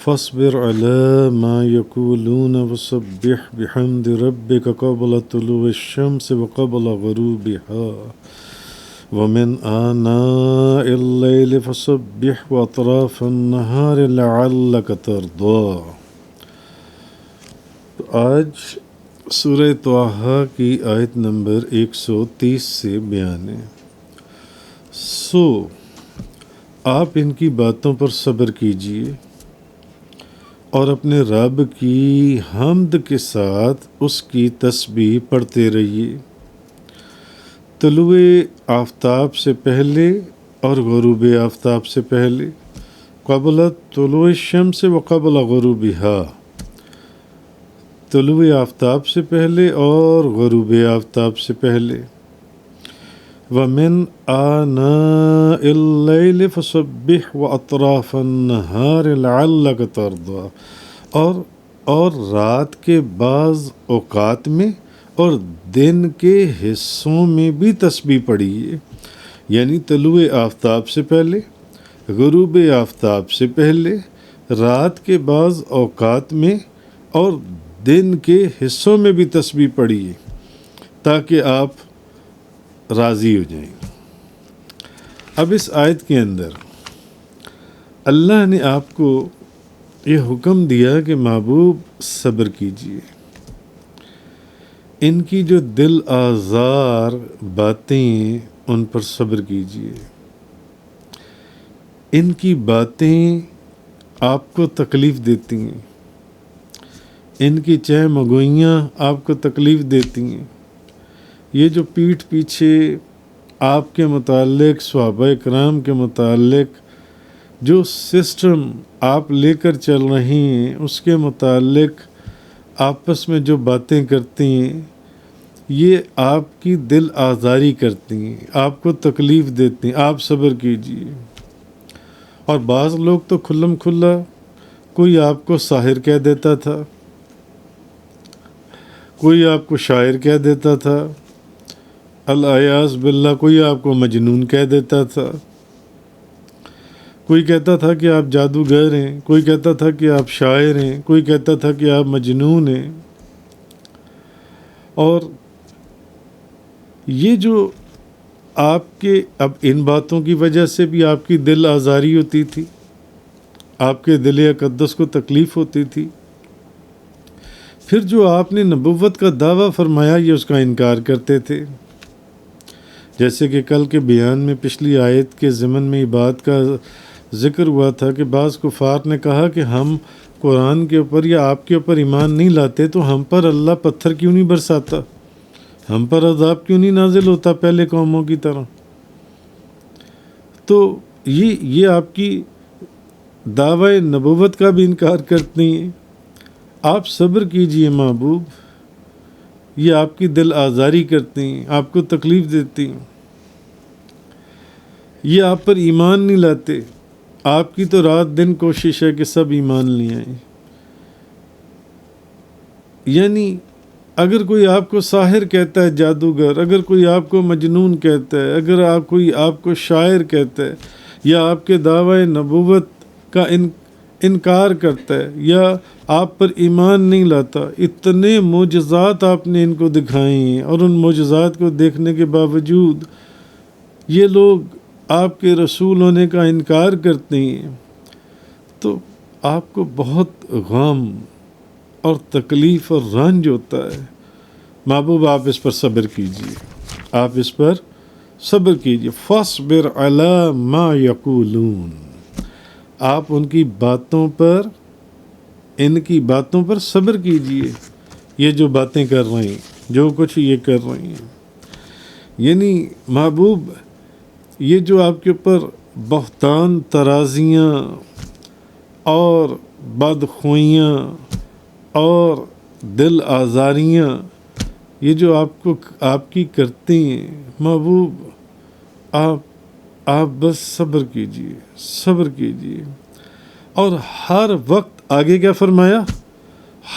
فاصبر على ما يقولون وسبح بحمد ربك قبل طلوع الشمس وقبل غروبها ومن آناء الليل فسبح وأطراف النهار لعلك ترضى۔ آج سورہ طٰہٰ کی آیت نمبر 130 سے بیان ہے۔ سو آپ ان کی باتوں پر صبر کیجئے اور اپنے رب کی حمد کے ساتھ اس کی تسبیح پڑھتے رہیے، طلوع آفتاب سے پہلے اور غروب آفتاب سے پہلے، قبل طلوع الشمس و قبل غروبها، طلوع آفتاب سے پہلے اور غروب آفتاب سے پہلے، وَمِنْ آنَاءِ اللَّيْلِ فَسَبِّحْ وَأَطْرَافَ النَّهَارِ لَعَلَّكَ تَرْضَىٰ، اور رات کے بعض اوقات میں اور دن کے حصوں میں بھی تسبیح پڑھیے، یعنی طلوع آفتاب سے پہلے، غروب آفتاب سے پہلے، رات کے بعض اوقات میں اور دن کے حصوں میں بھی تسبیح پڑھیے تاکہ آپ راضی ہو جائیں۔ اب اس آیت کے اندر اللہ نے آپ کو یہ حکم دیا کہ محبوب صبر کیجئے، ان کی جو دل آزار باتیں ان پر صبر کیجئے، ان کی باتیں آپ کو تکلیف دیتی ہیں، ان کی چہ مگوئیاں آپ کو تکلیف دیتی ہیں، یہ جو پیٹھ پیچھے آپ کے متعلق، صحابہ کرام کے متعلق جو سسٹم آپ لے کر چل رہے ہیں، اس کے متعلق آپس میں جو باتیں کرتی ہیں، یہ آپ کی دل آزاری کرتی ہیں، آپ کو تکلیف دیتی ہیں، آپ صبر کیجئے۔ اور بعض لوگ تو کھلم کھلا کوئی آپ کو ساحر کہہ دیتا تھا، کوئی آپ کو شاعر کہہ دیتا تھا، العیاذ باللہ کوئی آپ کو مجنون کہہ دیتا تھا، کوئی کہتا تھا کہ آپ جادوگر ہیں، کوئی کہتا تھا کہ آپ شاعر ہیں، کوئی کہتا تھا کہ آپ مجنون ہیں۔ اور یہ جو آپ کے اب ان باتوں کی وجہ سے بھی آپ کی دل آزاری ہوتی تھی، آپ کے دل اقدس کو تکلیف ہوتی تھی، پھر جو آپ نے نبوت کا دعویٰ فرمایا یہ اس کا انکار کرتے تھے۔ جیسے کہ کل کے بیان میں پچھلی آیت کے ضمن میں یہ بات کا ذکر ہوا تھا کہ بعض کفار نے کہا کہ ہم قرآن کے اوپر یا آپ کے اوپر ایمان نہیں لاتے تو ہم پر اللہ پتھر کیوں نہیں برساتا، ہم پر عذاب کیوں نہیں نازل ہوتا پہلے قوموں کی طرح۔ تو یہ آپ کی دعوی نبوت کا بھی انکار کرتی ہیں۔ آپ صبر کیجئے محبوب، یہ آپ کی دل آزاری کرتی ہیں، آپ کو تکلیف دیتی ہیں، یہ آپ پر ایمان نہیں لاتے، آپ کی تو رات دن کوشش ہے کہ سب ایمان لے آئیں۔ یعنی اگر کوئی آپ کو ساحر کہتا ہے، جادوگر، اگر کوئی آپ کو مجنون کہتا ہے، اگر کوئی آپ کو شاعر کہتا ہے، یا آپ کے دعوی نبوت کا انکار کرتا ہے، یا آپ پر ایمان نہیں لاتا، اتنے معجزات آپ نے ان کو دکھائے ہیں، اور ان معجزات کو دیکھنے کے باوجود یہ لوگ آپ کے رسول ہونے کا انکار کرتے ہیں، تو آپ کو بہت غم اور تکلیف اور رنج ہوتا ہے۔ محبوب آپ اس پر صبر کیجئے، آپ اس پر صبر کیجئے۔ فاصبر علی ما یقولون، آپ ان کی باتوں پر، ان کی باتوں پر صبر کیجئے، یہ جو باتیں کر رہے ہیں، جو کچھ یہ کر رہے ہیں، یعنی محبوب یہ جو آپ کے اوپر بہتان ترازیاں اور بدخوئیاں اور دل آزاریاں یہ جو آپ کی کرتے ہیں، محبوب آپ بس صبر کیجئے، صبر کیجئے۔ اور ہر وقت آگے کیا فرمایا؟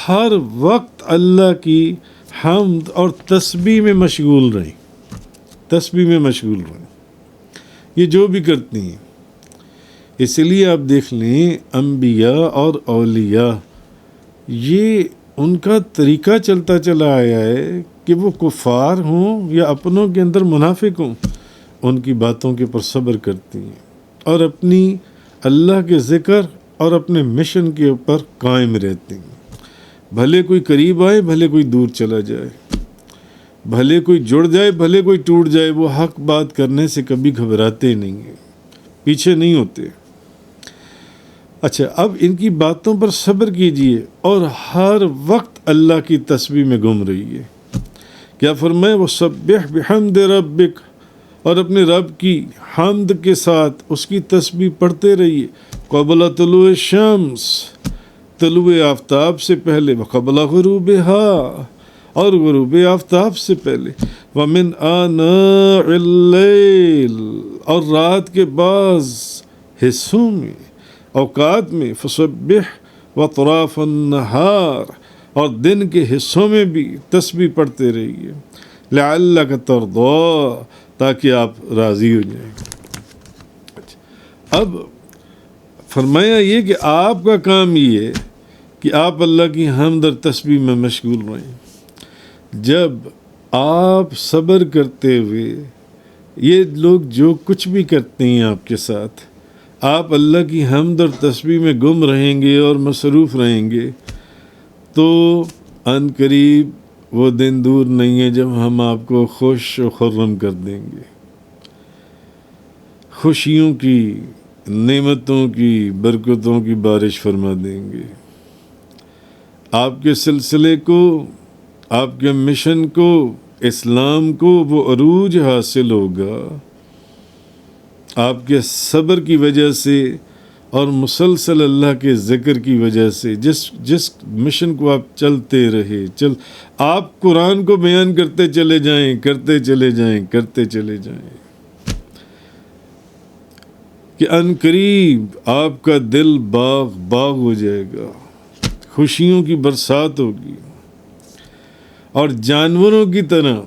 ہر وقت اللہ کی حمد اور تسبیح میں مشغول رہیں، تسبیح میں مشغول رہیں۔ یہ جو بھی کرتی ہیں، اس لیے آپ دیکھ لیں انبیاء اور اولیاء یہ ان کا طریقہ چلتا چلا آیا ہے کہ وہ کفار ہوں یا اپنوں کے اندر منافق ہوں، ان کی باتوں کے پر صبر کرتی ہیں اور اپنی اللہ کے ذکر اور اپنے مشن کے اوپر قائم رہتی ہیں، بھلے کوئی قریب آئے بھلے کوئی دور چلا جائے، بھلے کوئی جڑ جائے بھلے کوئی ٹوٹ جائے، وہ حق بات کرنے سے کبھی گھبراتے نہیں ہیں، پیچھے نہیں ہوتے۔ اچھا، اب ان کی باتوں پر صبر کیجئے اور ہر وقت اللہ کی تسبیح میں گم رہیے۔ کیا فرمائے؟ وَسَبِّحْ بِحَمْدِ رَبِّكَ، اور اپنے رب کی حمد کے ساتھ اس کی تسبیح پڑھتے رہیے، قبل طلوع الشمس، طلوع آفتاب سے پہلے، وقبل غروبها، اور غروب آفتاب سے پہلے، وَمِنْ آنَاءِ اللَّيْلِ، اور رات کے بعض حصوں میں، اوقات میں، فسبح وطراف النہار، اور دن کے حصوں میں بھی تسبیح پڑھتے رہیے، لعلک ترضی، تاکہ آپ راضی ہو جائیں۔ اب فرمایا یہ کہ آپ کا کام یہ ہے کہ آپ اللہ کی حمد اور تسبیح میں مشغول رہیں۔ جب آپ صبر کرتے ہوئے یہ لوگ جو کچھ بھی کرتے ہیں آپ کے ساتھ، آپ اللہ کی حمد اور تسبیح میں گم رہیں گے اور مصروف رہیں گے، تو ان قریب وہ دن دور نہیں ہے جب ہم آپ کو خوش و خرم کر دیں گے، خوشیوں کی، نعمتوں کی، برکتوں کی بارش فرما دیں گے، آپ کے سلسلے کو، آپ کے مشن کو، اسلام کو وہ عروج حاصل ہوگا آپ کے صبر کی وجہ سے اور مسلسل اللہ کے ذکر کی وجہ سے۔ جس مشن کو آپ چلتے رہے، آپ قرآن کو بیان کرتے چلے جائیں، کرتے چلے جائیں، کرتے چلے جائیں، کہ ان قریب آپ کا دل باغ باغ ہو جائے گا، خوشیوں کی برسات ہوگی، اور جانوروں کی طرح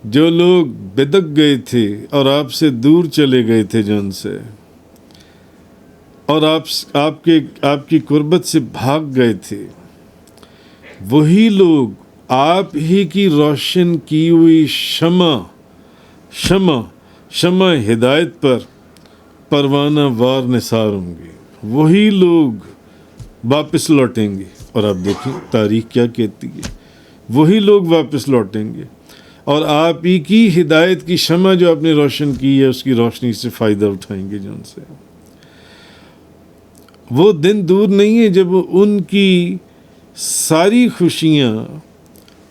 جو لوگ بدک گئے تھے اور آپ سے دور چلے گئے تھے جن سے، اور آپ کی قربت سے بھاگ گئے تھے، وہی لوگ آپ ہی کی روشن کی ہوئی شمع ہدایت پر پروانہ وار نثار ہوں گے، وہی لوگ واپس لوٹیں گے۔ اور آپ دیکھیں تاریخ کیا کہتی ہے، وہی لوگ واپس لوٹیں گے اور آپ ہی کی ہدایت کی شمع جو آپ نے روشن کی ہے اس کی روشنی سے فائدہ اٹھائیں گے جن سے۔ وہ دن دور نہیں ہے جب ان کی ساری خوشیاں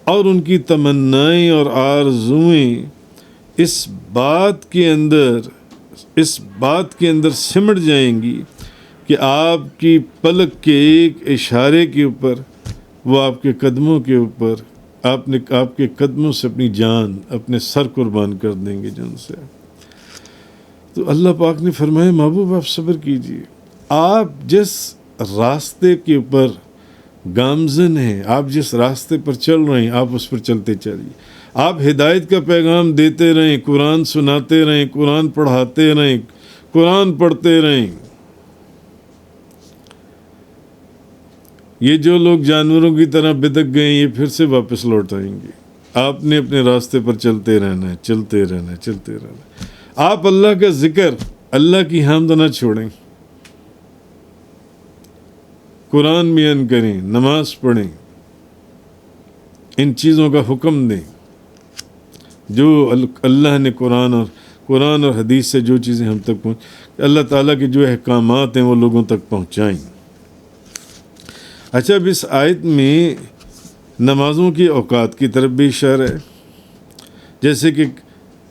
اور ان کی تمنائیں اور آرزوئیں اس بات کے اندر سمٹ جائیں گی کہ آپ کی پلک کے ایک اشارے کے اوپر وہ آپ کے قدموں کے اوپر آپ کے قدموں سے اپنی جان، اپنے سر قربان کر دیں گے جن سے۔ تو اللہ پاک نے فرمایا محبوب آپ صبر کیجئے، آپ جس راستے کے اوپر گامزن ہیں، آپ جس راستے پر چل رہے ہیں، آپ اس پر چلتے چلیے، آپ ہدایت کا پیغام دیتے رہیں، قرآن سناتے رہیں، قرآن پڑھاتے رہیں، قرآن پڑھتے رہیں۔ یہ جو لوگ جانوروں کی طرح بدک گئے یہ پھر سے واپس لوٹ آئیں گے۔ آپ نے اپنے راستے پر چلتے رہنا ہے، چلتے رہنا ہے، چلتے رہنا ہے۔ آپ اللہ کا ذکر، اللہ کی حمد نہ چھوڑیں، قرآن بیان کریں، نماز پڑھیں، ان چیزوں کا حکم دیں جو اللہ نے قرآن اور حدیث سے جو چیزیں ہم تک اللہ تعالیٰ کے جو احکامات ہیں وہ لوگوں تک پہنچائیں۔ اچھا، اب اس آیت میں نمازوں کی اوقات کی طرف بھی اشارہ ہے، جیسے کہ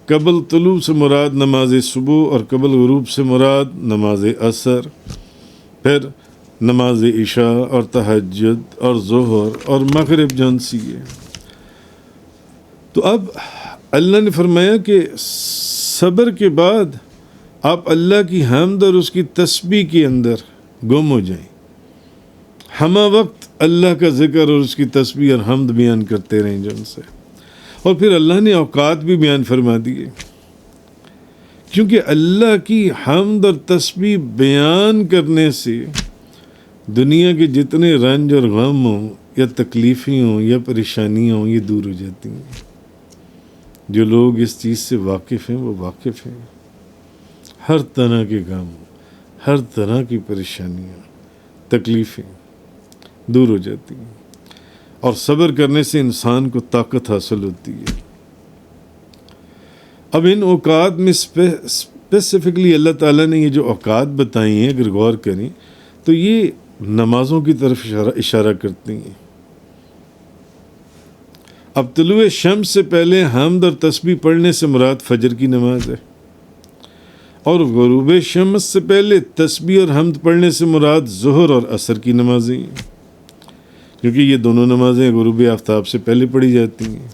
قبل طلوع سے مراد نماز صبح اور قبل غروب سے مراد نماز عصر، پھر نماز عشاء اور تہجد اور ظہر اور مغرب جنسی ہے۔ تو اب اللہ نے فرمایا کہ صبر کے بعد آپ اللہ کی حمد اور اس کی تسبیح کے اندر گم ہو جائیں، ہمہ وقت اللہ کا ذکر اور اس کی تسبیح اور حمد بیان کرتے رہیں جن سے۔ اور پھر اللہ نے اوقات بھی بیان فرما دیے کیونکہ اللہ کی حمد اور تسبیح بیان کرنے سے دنیا کے جتنے رنج اور غم ہوں یا تکلیفیں ہوں یا پریشانیاں ہوں یہ دور ہو جاتی ہیں. جو لوگ اس چیز سے واقف ہیں وہ واقف ہیں. ہر طرح کے غم، ہر طرح کی پریشانیاں، تکلیفیں دور ہو جاتی ہیں، اور صبر کرنے سے انسان کو طاقت حاصل ہوتی ہے. اب ان اوقات میں اسپیسیفکلی اللہ تعالیٰ نے یہ جو اوقات بتائی ہیں اگر غور کریں تو یہ نمازوں کی طرف اشارہ کرتی ہیں. اب طلوع شمس سے پہلے حمد اور تسبیح پڑھنے سے مراد فجر کی نماز ہے، اور غروب شمس سے پہلے تسبیح اور حمد پڑھنے سے مراد ظہر اور عصر کی نمازیں ہیں، کیونکہ یہ دونوں نمازیں غروب آفتاب سے پہلے پڑھی جاتی ہیں.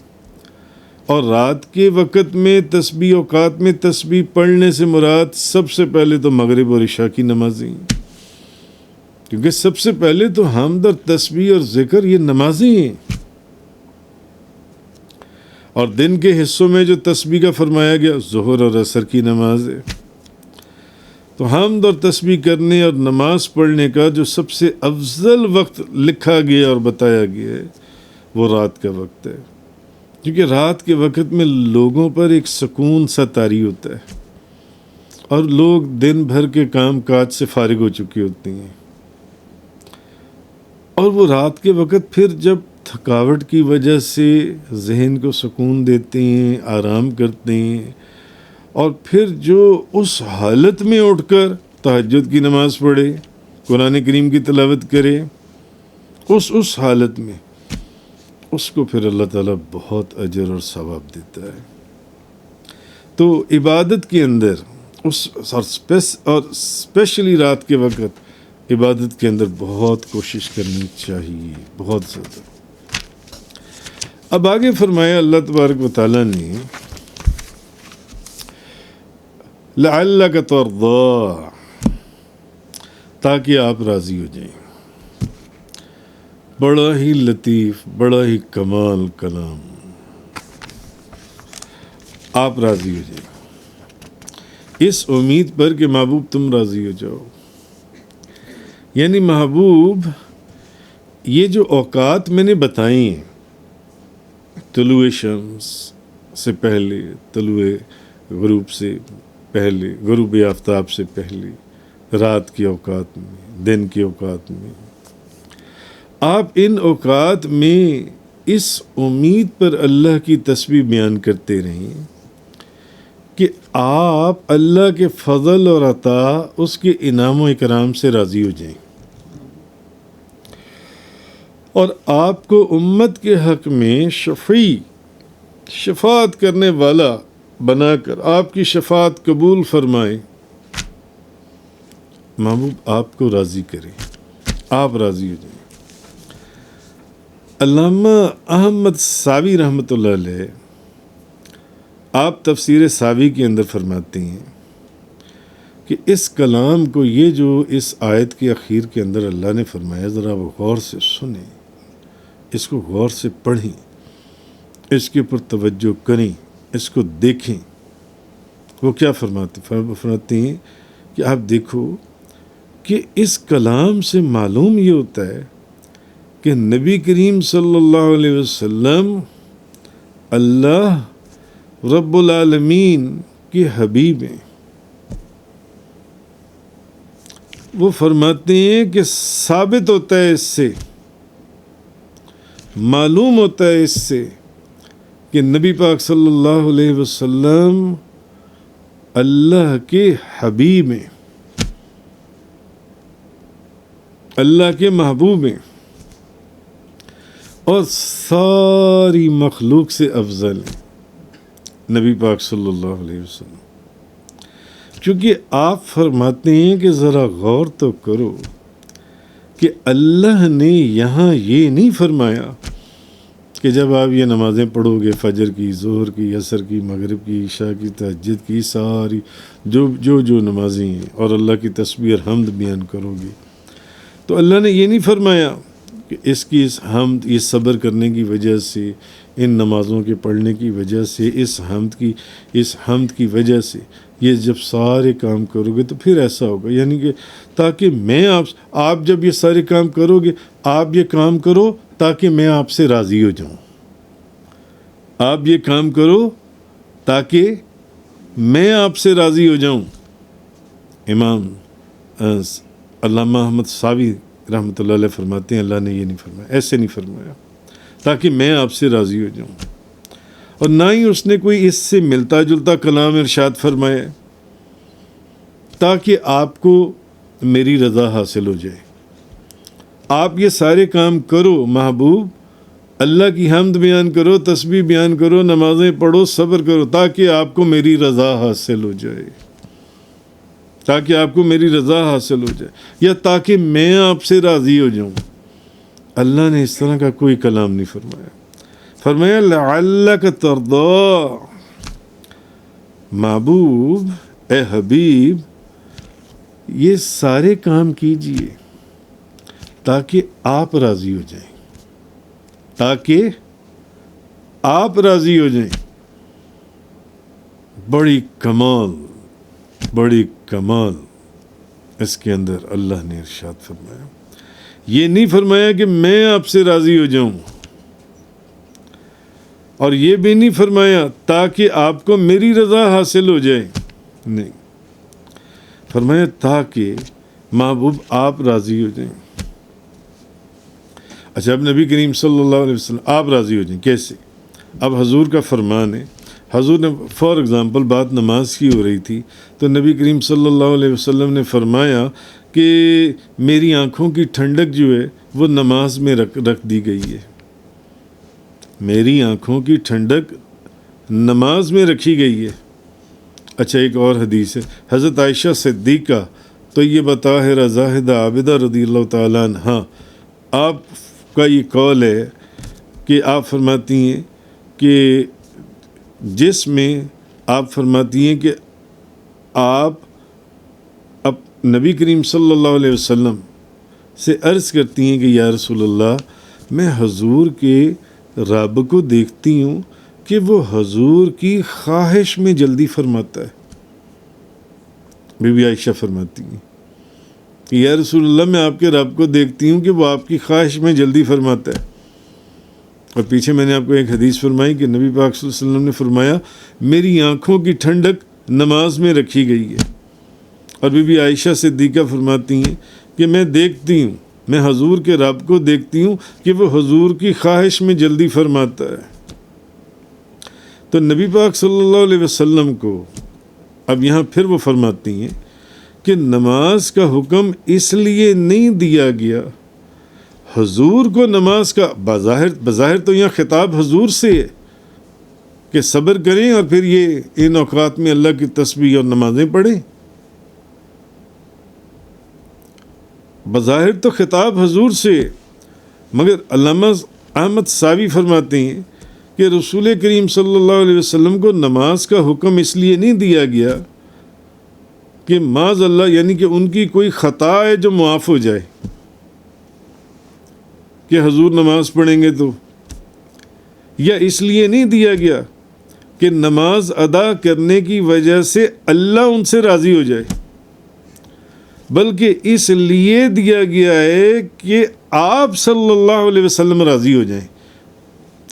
اور رات کے وقت میں تسبیح، اوقات میں تسبیح پڑھنے سے مراد سب سے پہلے تو مغرب اور عشاء کی نمازیں ہیں، کیونکہ سب سے پہلے تو حمد اور تسبیح اور ذکر یہ نمازیں ہیں. اور دن کے حصوں میں جو تسبیح کا فرمایا گیا ظہر اور عصر کی نماز ہے. تو حمد اور تسبیح کرنے اور نماز پڑھنے کا جو سب سے افضل وقت لکھا گیا اور بتایا گیا ہے وہ رات کا وقت ہے، کیونکہ رات کے وقت میں لوگوں پر ایک سکون سا طاری ہوتا ہے اور لوگ دن بھر کے کام کاج سے فارغ ہو چکے ہوتے ہیں، اور وہ رات کے وقت پھر جب تھکاوٹ کی وجہ سے ذہن کو سکون دیتے ہیں، آرام کرتے ہیں، اور پھر جو اس حالت میں اٹھ کر تہجد کی نماز پڑھے، قرآن کریم کی تلاوت کرے، اس حالت میں اس کو پھر اللہ تعالیٰ بہت اجر اور ثواب دیتا ہے. تو عبادت کے اندر اور اسپیشلی رات کے وقت عبادت کے اندر بہت کوشش کرنی چاہیے، بہت زیادہ. اب آگے فرمایا اللہ تبارک و تعالیٰ نے لعلک ترضی، تاکہ آپ راضی ہو جائیں. بڑا ہی لطیف، بڑا ہی کمال کلام، آپ راضی ہو جائیں اس امید پر کہ محبوب تم راضی ہو جاؤ. یعنی محبوب یہ جو اوقات میں نے بتائے ہیں، طلوع شمس سے پہلے، طلوع غروب سے پہلے، غروب آفتاب سے پہلے، رات کے اوقات میں، دن کے اوقات میں، آپ ان اوقات میں اس امید پر اللہ کی تسبیح بیان کرتے رہیں کہ آپ اللہ کے فضل اور عطا، اس کے انعام و اکرام سے راضی ہو جائیں، اور آپ کو امت کے حق میں شفیع، شفاعت کرنے والا بنا کر آپ کی شفاعت قبول فرمائے. محبوب آپ کو راضی کرے، آپ راضی ہو جائیں. علامہ احمد ساوی رحمۃ اللہ علیہ آپ تفسیر ساوی کے اندر فرماتے ہیں کہ اس کلام کو، یہ جو اس آیت کے اخیر کے اندر اللہ نے فرمایا، ذرا وہ غور سے سنیں، اس کو غور سے پڑھیں، اس کے اوپر توجہ کریں، اس کو دیکھیں. وہ کیا فرماتے ہیں کہ آپ دیکھو کہ اس کلام سے معلوم یہ ہوتا ہے کہ نبی کریم صلی اللہ علیہ وسلم اللہ رب العالمین کے حبیب ہیں. وہ فرماتے ہیں کہ ثابت ہوتا ہے، اس سے معلوم ہوتا ہے، اس سے کہ نبی پاک صلی اللہ علیہ وسلم اللہ کے حبیب ہیں، اللہ کے محبوب ہیں، اور ساری مخلوق سے افضل ہیں نبی پاک صلی اللہ علیہ وسلم. کیونکہ آپ فرماتے ہیں کہ ذرا غور تو کرو کہ اللہ نے یہاں یہ نہیں فرمایا کہ جب آپ یہ نمازیں پڑھو گے، فجر کی، ظہر کی، عصر کی، مغرب کی، عشاء کی، تہجد کی، ساری جو نمازیں ہیں، اور اللہ کی تسبیح اور حمد بیان کرو گے، تو اللہ نے یہ نہیں فرمایا کہ اس حمد، یہ صبر کرنے کی وجہ سے، ان نمازوں کے پڑھنے کی وجہ سے، اس حمد کی وجہ سے یہ جب سارے کام کرو گے تو پھر ایسا ہوگا، یعنی کہ تاکہ میں آپ جب یہ سارے کام کرو گے، آپ یہ کام کرو تاکہ میں آپ سے راضی ہو جاؤں. آپ یہ کام کرو تاکہ میں آپ سے راضی ہو جاؤں. امام علامہ احمد ساوی رحمۃ اللہ علیہ فرماتے ہیں اللہ نے یہ نہیں فرمایا، ایسے نہیں فرمایا تاکہ میں آپ سے راضی ہو جاؤں، اور نہ ہی اس نے کوئی اس سے ملتا جلتا کلام ارشاد فرمایا تاکہ آپ کو میری رضا حاصل ہو جائے. آپ یہ سارے کام کرو محبوب، اللہ کی حمد بیان کرو، تسبیح بیان کرو، نمازیں پڑھو، صبر کرو تاکہ آپ کو میری رضا حاصل ہو جائے، تاکہ آپ کو میری رضا حاصل ہو جائے، یا تاکہ میں آپ سے راضی ہو جاؤں. اللہ نے اس طرح کا کوئی کلام نہیں فرمایا. فرمایا لعلک ترضی، محبوب اے حبیب یہ سارے کام کیجئے تاکہ آپ راضی ہو جائیں، تاکہ آپ راضی ہو جائیں. بڑی کمال اس کے اندر اللہ نے ارشاد فرمایا. یہ نہیں فرمایا کہ میں آپ سے راضی ہو جاؤں، اور یہ بھی نہیں فرمایا تاکہ آپ کو میری رضا حاصل ہو جائے، نہیں، فرمایا تاکہ محبوب آپ راضی ہو جائیں. اچھا، اب نبی کریم صلی اللہ علیہ وسلم آپ راضی ہو جائیں کیسے؟ اب حضور کا فرمان ہے، حضور نے فار ایگزامپل بات نماز کی ہو رہی تھی تو نبی کریم صلی اللہ علیہ وسلم نے فرمایا کہ میری آنکھوں کی ٹھنڈک جو ہے وہ نماز میں رکھ دی گئی ہے. میری آنکھوں کی ٹھنڈک نماز میں رکھی گئی ہے. اچھا، ایک اور حدیث ہے، حضرت عائشہ صدیقہ طیبہ طاہرہ زاہدہ عابدہ رضی اللہ تعالیٰ عنہا، آپ کا یہ قول ہے کہ آپ فرماتی ہیں کہ جس میں آپ فرماتی ہیں کہ آپ اب نبی کریم صلی اللہ علیہ وسلم سے عرض کرتی ہیں کہ یا رسول اللہ میں حضور کے رب کو دیکھتی ہوں کہ وہ حضور کی خواہش میں جلدی فرماتا ہے. بی بی عائشہ فرماتی ہیں کہ یا رسول اللہ میں آپ کے رب کو دیکھتی ہوں کہ وہ آپ کی خواہش میں جلدی فرماتا ہے. اور پیچھے میں نے آپ کو ایک حدیث فرمائی کہ نبی پاک صلی اللہ علیہ وسلم نے فرمایا میری آنکھوں کی ٹھنڈک نماز میں رکھی گئی ہے. اور بی بی عائشہ صدیقہ فرماتی ہیں کہ میں دیکھتی ہوں، میں حضور کے رب کو دیکھتی ہوں کہ وہ حضور کی خواہش میں جلدی فرماتا ہے. تو نبی پاک صلی اللہ علیہ وسلم کو اب یہاں پھر وہ فرماتی ہیں کہ نماز کا حکم اس لیے نہیں دیا گیا، حضور کو نماز کا بظاہر تو یہاں خطاب حضور سے ہے کہ صبر کریں اور پھر یہ ان اوقات میں اللہ کی تسبیح اور نمازیں پڑھیں. بظاہر تو خطاب حضور سے، مگر علامہ احمد ساوی فرماتے ہیں کہ رسول کریم صلی اللہ علیہ وسلم کو نماز کا حکم اس لیے نہیں دیا گیا کہ معاذ اللہ، یعنی کہ ان کی کوئی خطا ہے جو معاف ہو جائے کہ حضور نماز پڑھیں گے تو، یا اس لیے نہیں دیا گیا کہ نماز ادا کرنے کی وجہ سے اللہ ان سے راضی ہو جائے، بلکہ اس لیے دیا گیا ہے کہ آپ صلی اللہ علیہ وسلم راضی ہو جائیں.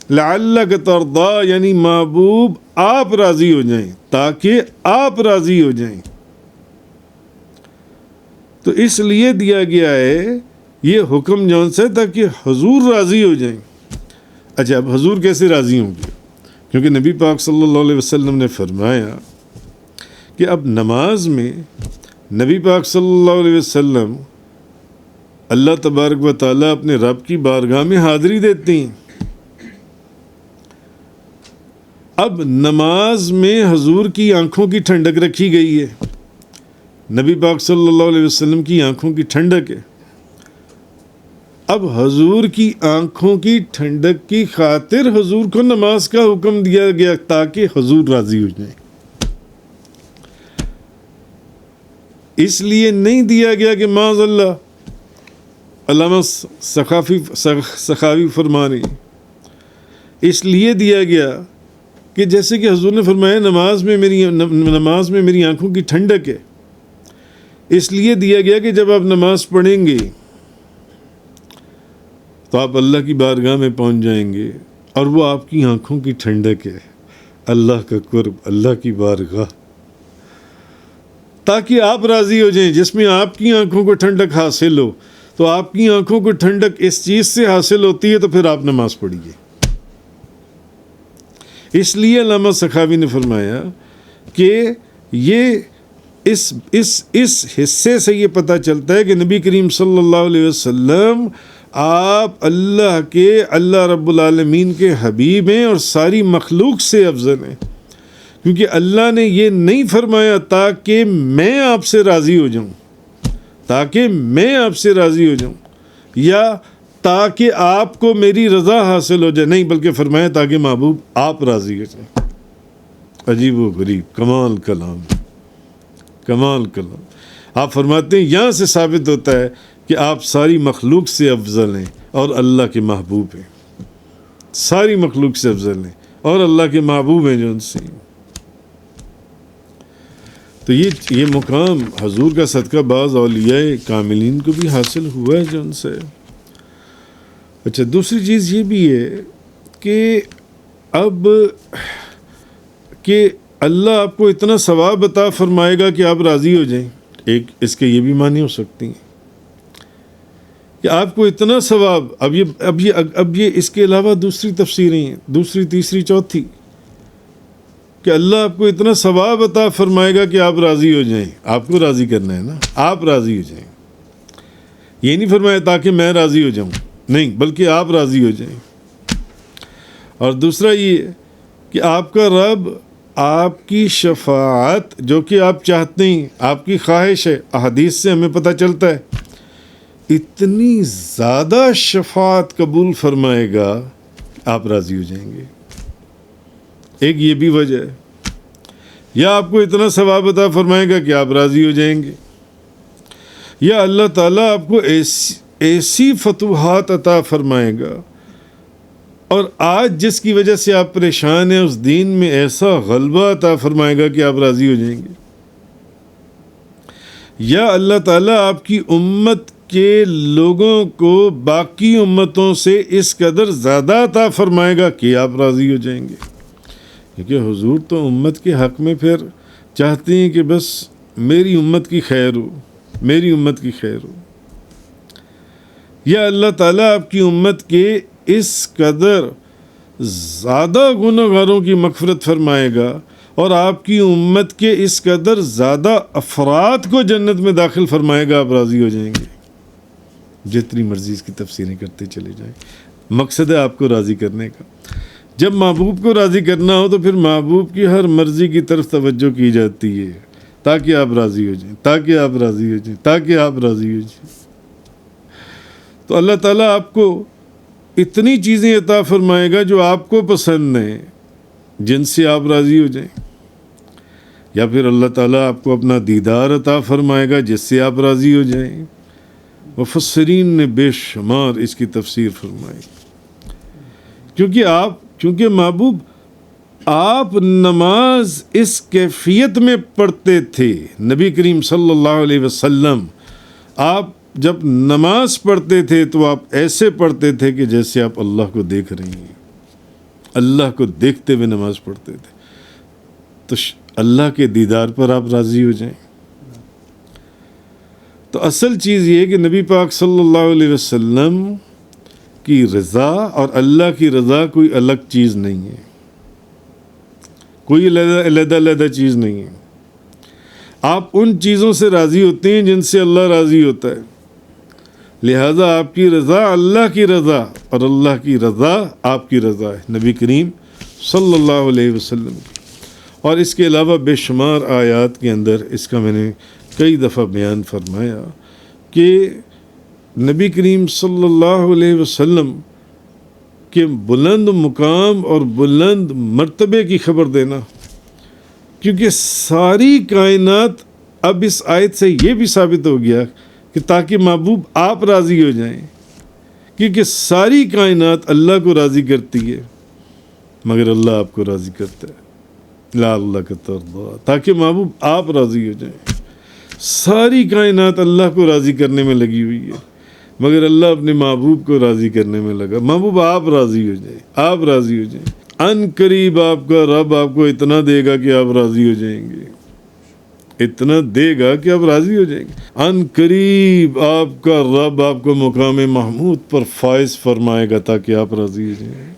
لعلک ترضی یعنی محبوب آپ راضی ہو جائیں، تاکہ آپ راضی ہو جائیں. تو اس لیے دیا گیا ہے یہ حکم جون سے تاکہ حضور راضی ہو جائیں. اچھا، اب حضور کیسے راضی ہوں گے؟ کیونکہ نبی پاک صلی اللہ علیہ وسلم نے فرمایا کہ اب نماز میں نبی پاک صلی اللہ علیہ وسلم اللہ تبارک و تعالیٰ اپنے رب کی بارگاہ میں حاضری دیتے ہیں. اب نماز میں حضور کی آنکھوں کی ٹھنڈک رکھی گئی ہے، نبی پاک صلی اللہ علیہ وسلم کی آنکھوں کی ٹھنڈک ہے. اب حضور کی آنکھوں کی ٹھنڈک کی خاطر حضور کو نماز کا حکم دیا گیا تاکہ حضور راضی ہو جائیں. اس لیے نہیں دیا گیا کہ معاذ اللہ. علامہ سخاوی فرما رہے ہیں اس لیے دیا گیا کہ جیسے کہ حضور نے فرمایا نماز میں میری آنکھوں کی ٹھنڈک ہے، اس لیے دیا گیا کہ جب آپ نماز پڑھیں گے تو آپ اللہ کی بارگاہ میں پہنچ جائیں گے اور وہ آپ کی آنکھوں کی ٹھنڈک ہے، اللہ کا قرب، اللہ کی بارگاہ، تاکہ آپ راضی ہو جائیں۔ جس میں آپ کی آنکھوں کو ٹھنڈک حاصل ہو، تو آپ کی آنکھوں کو ٹھنڈک اس چیز سے حاصل ہوتی ہے، تو پھر آپ نماز پڑھیے۔ اس لیے علامہ سخاوی نے فرمایا کہ یہ اس حصے سے یہ پتہ چلتا ہے کہ نبی کریم صلی اللہ علیہ وسلم آپ اللہ رب العالمین کے حبیب ہیں اور ساری مخلوق سے افضل ہیں، کیونکہ اللہ نے یہ نہیں فرمایا تاکہ میں آپ سے راضی ہو جاؤں، یا تاکہ آپ کو میری رضا حاصل ہو جائے، نہیں، بلکہ فرمایا تاکہ محبوب آپ راضی ہو جائیں۔ عجیب و غریب، کمال کلام۔ آپ فرماتے ہیں یہاں سے ثابت ہوتا ہے کہ آپ ساری مخلوق سے افضل ہیں اور اللہ کے محبوب ہیں، ساری مخلوق سے افضل ہیں اور اللہ کے محبوب ہیں جو ان سے۔ تو یہ مقام حضور کا صدقہ بعض اولیاء کاملین کو بھی حاصل ہوا ہے جو ان سے۔ اچھا، دوسری چیز یہ بھی ہے کہ اب کہ اللہ آپ کو اتنا ثواب عطا فرمائے گا کہ آپ راضی ہو جائیں، ایک اس کے یہ بھی معنی ہو سکتی ہیں کہ آپ کو اتنا ثواب، اب یہ اس کے علاوہ دوسری تفسیریں ہیں، دوسری، تیسری، چوتھی، کہ اللہ آپ کو اتنا ثواب عطا فرمائے گا کہ آپ راضی ہو جائیں۔ آپ کو راضی کرنا ہے نا، آپ راضی ہو جائیں۔ یہ نہیں فرمایا تاکہ میں راضی ہو جاؤں، نہیں، بلکہ آپ راضی ہو جائیں۔ اور دوسرا یہ کہ آپ کا رب آپ کی شفاعت جو کہ آپ چاہتے ہیں، آپ کی خواہش ہے، احادیث سے ہمیں پتہ چلتا ہے، اتنی زیادہ شفاعت قبول فرمائے گا آپ راضی ہو جائیں گے۔ ایک یہ بھی وجہ ہے، یا آپ کو اتنا ثواب عطا فرمائے گا کہ آپ راضی ہو جائیں گے، یا اللہ تعالیٰ آپ کو ایسی فتوحات عطا فرمائے گا، اور آج جس کی وجہ سے آپ پریشان ہیں اس دین میں ایسا غلبہ عطا فرمائے گا کہ آپ راضی ہو جائیں گے، یا اللہ تعالیٰ آپ کی امت کے لوگوں کو باقی امتوں سے اس قدر زیادہ عطا فرمائے گا کہ آپ راضی ہو جائیں گے۔ کیونکہ حضور تو امت کے حق میں پھر چاہتے ہیں کہ بس میری امت کی خیر ہو، میری امت کی خیر ہو، یا اللہ تعالیٰ آپ کی امت کے اس قدر زیادہ گنہگاروں کی مغفرت فرمائے گا اور آپ کی امت کے اس قدر زیادہ افراد کو جنت میں داخل فرمائے گا، آپ راضی ہو جائیں گے۔ جتنی مرضی اس کی تفسیریں کرتے چلے جائیں، مقصد ہے آپ کو راضی کرنے کا۔ جب محبوب کو راضی کرنا ہو تو پھر محبوب کی ہر مرضی کی طرف توجہ کی جاتی ہے تاکہ آپ راضی ہو جائیں، تاکہ آپ راضی ہو جائیں، تاکہ آپ راضی ہو جائیں۔ تو اللہ تعالیٰ آپ کو اتنی چیزیں عطا فرمائے گا جو آپ کو پسند ہیں، جن سے آپ راضی ہو جائیں، یا پھر اللہ تعالیٰ آپ کو اپنا دیدار عطا فرمائے گا جس سے آپ راضی ہو جائیں۔ مفسرین نے بے شمار اس کی تفسیر فرمائی، کیونکہ محبوب آپ نماز اس کیفیت میں پڑھتے تھے، نبی کریم صلی اللہ علیہ وسلم آپ جب نماز پڑھتے تھے تو آپ ایسے پڑھتے تھے کہ جیسے آپ اللہ کو دیکھ رہی ہیں، اللہ کو دیکھتے ہوئے نماز پڑھتے تھے۔ تو اللہ کے دیدار پر آپ راضی ہو جائیں۔ تو اصل چیز یہ ہے کہ نبی پاک صلی اللہ علیہ وسلم کی رضا اور اللہ کی رضا کوئی الگ چیز نہیں ہے، کوئی علیحدہ چیز نہیں ہے۔ آپ ان چیزوں سے راضی ہوتے ہیں جن سے اللہ راضی ہوتا ہے، لہذا آپ کی رضا اللہ کی رضا اور اللہ کی رضا آپ کی رضا ہے، نبی کریم صلی اللہ علیہ وسلم کی۔ اور اس کے علاوہ بے شمار آیات کے اندر اس کا میں نے کئی دفعہ بیان فرمایا کہ نبی کریم صلی اللہ علیہ وسلم کے بلند مقام اور بلند مرتبے کی خبر دینا، کیونکہ ساری کائنات اب اس آیت سے یہ بھی ثابت ہو گیا کہ تاکہ محبوب آپ راضی ہو جائیں، کیونکہ ساری کائنات اللہ کو راضی کرتی ہے، مگر اللہ آپ کو راضی کرتا ہے، لا اللہ کا ترضا، تاکہ محبوب آپ راضی ہو جائیں۔ ساری کائنات اللہ کو راضی کرنے میں لگی ہوئی ہے، مگر اللہ اپنے محبوب کو راضی کرنے میں لگا۔ محبوب آپ راضی ہو جائیں، آپ راضی ہو جائیں، ان قریب آپ کا رب آپ کو اتنا دے گا کہ آپ راضی ہو جائیں گے، اتنا دے گا کہ آپ راضی ہو جائیں گے۔ ان قریب آپ کا رب آپ کو مقام محمود پر فائز فرمائے گا تاکہ آپ راضی ہو جائیں۔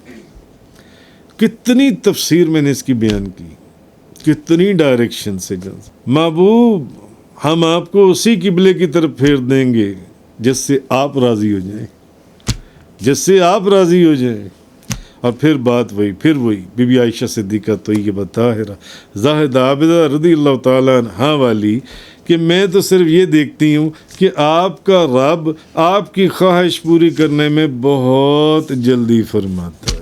کتنی تفسیر میں نے اس کی بیان کی، کتنی ڈائریکشن سے۔ محبوب ہم آپ کو اسی قبلے کی طرف پھیر دیں گے جس سے آپ راضی ہو جائیں، جس سے آپ راضی ہو جائیں۔ اور پھر بات وہی، پھر وہی بی بی عائشہ صدیقہ طیبہ طاہرہ زاہدہ عابدہ رضی اللہ تعالیٰ عنہا والی کہ میں تو صرف یہ دیکھتی ہوں کہ آپ کا رب آپ کی خواہش پوری کرنے میں بہت جلدی فرماتا ہے۔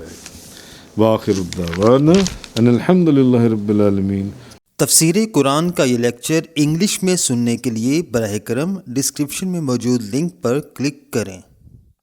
وآخر الدعوانا ان الحمد للہ رب العالمین۔ تفسیر قرآن کا یہ لیکچر انگلش میں سننے کے لیے براہ کرم ڈسکرپشن میں موجود لنک پر کلک کریں۔